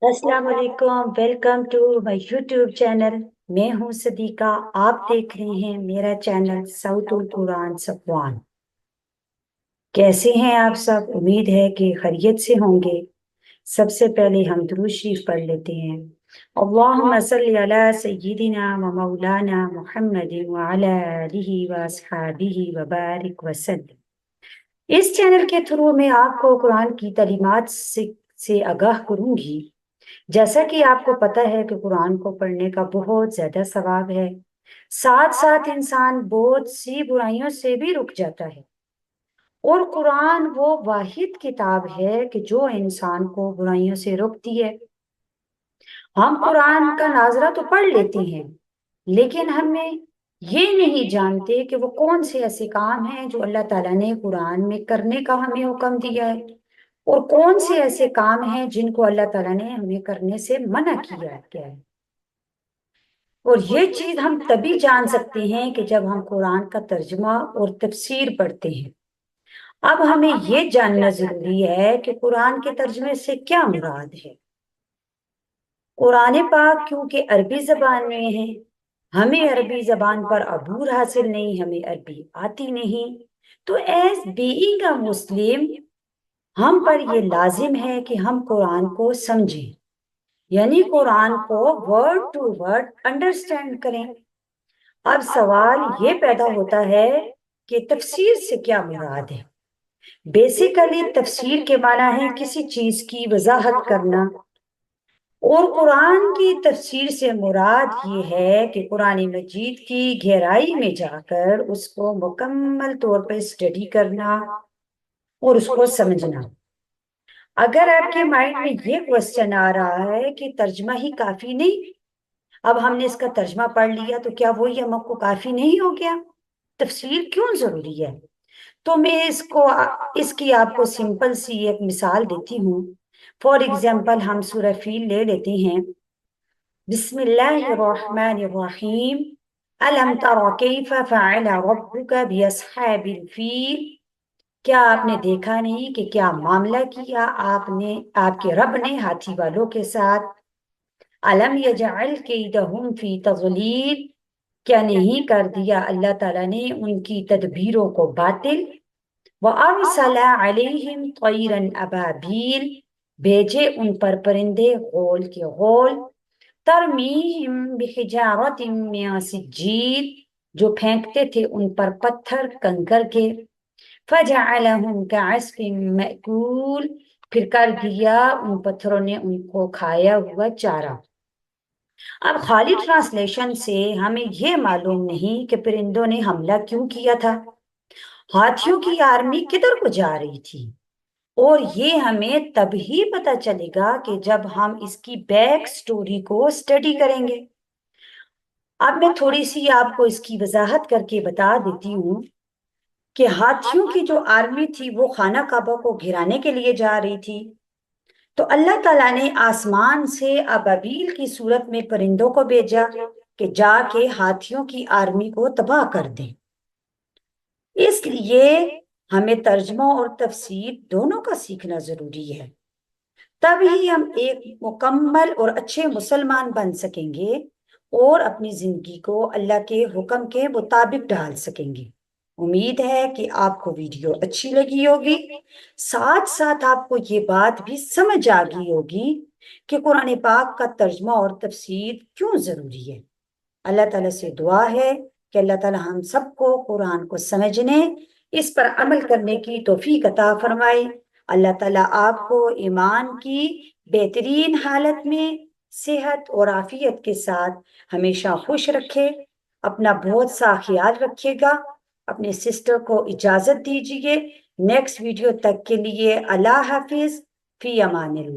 अस्सलाम वालेकुम। Welcome to my YouTube channel. मैं हूं सदीका। आप देख रहे हैं मेरा चैनल साउतुल कुरान सफवान। कैसे हैं आप सब? उम्मीद है कि खैरियत से होंगे। सबसे पहले हम दुरूद शरीफ पढ़ लेते हैं। अल्लाहुम्मा सल्ली अला सय्यिदिना व मौलाना मुहम्मदिन व अला आलिहि व अस्हाबिहि व बारिक वसल्लम। इस चैनल के थ्रू मैं आपको कुरान की तालीमात से आगाह करूंगी। जैसा कि आपको पता है कि कुरान को पढ़ने का बहुत ज्यादा सवाब है। साथ साथ इंसान बहुत सी बुराइयों से भी रुक जाता है। और कुरान वो वाहिद किताब है कि जो इंसान को बुराइयों से रोकती है। हम कुरान का नाजरा तो पढ़ लेते हैं, लेकिन हमें ये नहीं जानते कि वो कौन से ऐसे काम हैं जो अल्लाह ताला ने कुरान में करने का हमें हुक्म दिया है, और कौन से ऐसे काम हैं जिनको अल्लाह ताला ने हमें करने से मना किया है। और ये चीज हम तभी जान सकते हैं कि जब हम कुरान का तर्जुमा और तफसीर पढ़ते हैं। अब हमें ये जानना जरूरी है कि कुरान के तर्जुमे से क्या मुराद है। कुरान पाक क्योंकि अरबी जबान में है, हमें अरबी जबान पर अबूर हासिल नहीं, हमें अरबी आती नहीं। तो एज बीइंग अ मुस्लिम हम पर ये लाजिम है कि हम कुरान को समझें, यानी कुरान को वर्ड टू वर्ड अंडरस्टैंड करें। अब सवाल ये पैदा होता है कि तफसीर से क्या मुराद है। बेसिकली तफसीर के माना है किसी चीज की वजाहत करना, और कुरान की तफसीर से मुराद ये है कि कुरान मजीद की गहराई में जाकर उसको मुकम्मल तौर पर स्टडी करना और उसको समझना। अगर आपके माइंड में ये क्वेश्चन आ रहा है कि तर्जमा ही काफी नहीं, अब हमने इसका तर्जमा पढ़ लिया तो क्या वो ही हमको काफी नहीं हो गया, तफसीर क्यों जरूरी है? तो मैं इसकी आपको सिंपल सी एक मिसाल देती हूँ। फॉर एग्जाम्पल हम सूरह फील ले लेते हैं। बिस्मिल्लाहिर्रहमानिर्रहीम। अलम तरा कैफ फ़अल रब्बुका बिअस्हाबिल फील। क्या आपने देखा नहीं कि क्या मामला किया आपने आपके रब ने हाथी वालों के साथ। अलम यजअल कैदहुम फी तज़लील। क्या नहीं कर दिया अल्लाह ताला ने उनकी तदबीरों को बातिल। व अरसला अलैहिम तैरन अबाबील। भेजे उन पर परिंदे गोल के गोल। तरमीहिम बिहिजारतिम मिन सिज्जील। जो फेंकते थे उन पर पत्थर कंकर के। फजअलहुम कअस्फिन मअकूल। फिर कर दिया उन पत्थरों ने उनको खाया हुआ चारा। अब खाली ट्रांसलेशन से हमें यह मालूम नहीं कि परिंदों ने हमला क्यों किया था, हाथियों की आर्मी किधर को जा रही थी। और ये हमें तब ही पता चलेगा कि जब हम इसकी बैक स्टोरी को स्टडी करेंगे। अब मैं थोड़ी सी आपको इसकी वजाहत करके बता देती हूँ कि हाथियों की जो आर्मी थी वो खाना काबा को घिराने के लिए जा रही थी। तो अल्लाह ताला ने आसमान से अबाबील की सूरत में परिंदों को भेजा कि जाके हाथियों की आर्मी को तबाह कर दें। इसलिए हमें तर्जमा और तफसीर दोनों का सीखना जरूरी है। तभी हम एक मुकम्मल और अच्छे मुसलमान बन सकेंगे और अपनी जिंदगी को अल्लाह के हुक्म के मुताबिक ढाल सकेंगे। उम्मीद है कि आपको वीडियो अच्छी लगी होगी। साथ साथ आपको ये बात भी समझ आ गई होगी कि कुरान पाक का तर्जमा और तफसीर क्यों जरूरी है। अल्लाह ताला से दुआ है कि अल्लाह ताला हम सबको कुरान को समझने, इस पर अमल करने की तौफीक अता फरमाए। अल्लाह ताला आपको ईमान की बेहतरीन हालत में सेहत और आफियत के साथ हमेशा खुश रखे। अपना बहुत सा ख्याल रखिएगा। अपने सिस्टर को इजाजत दीजिए। नेक्स्ट वीडियो तक के लिए अल्लाह हाफिज। फी अमानिल्लाह।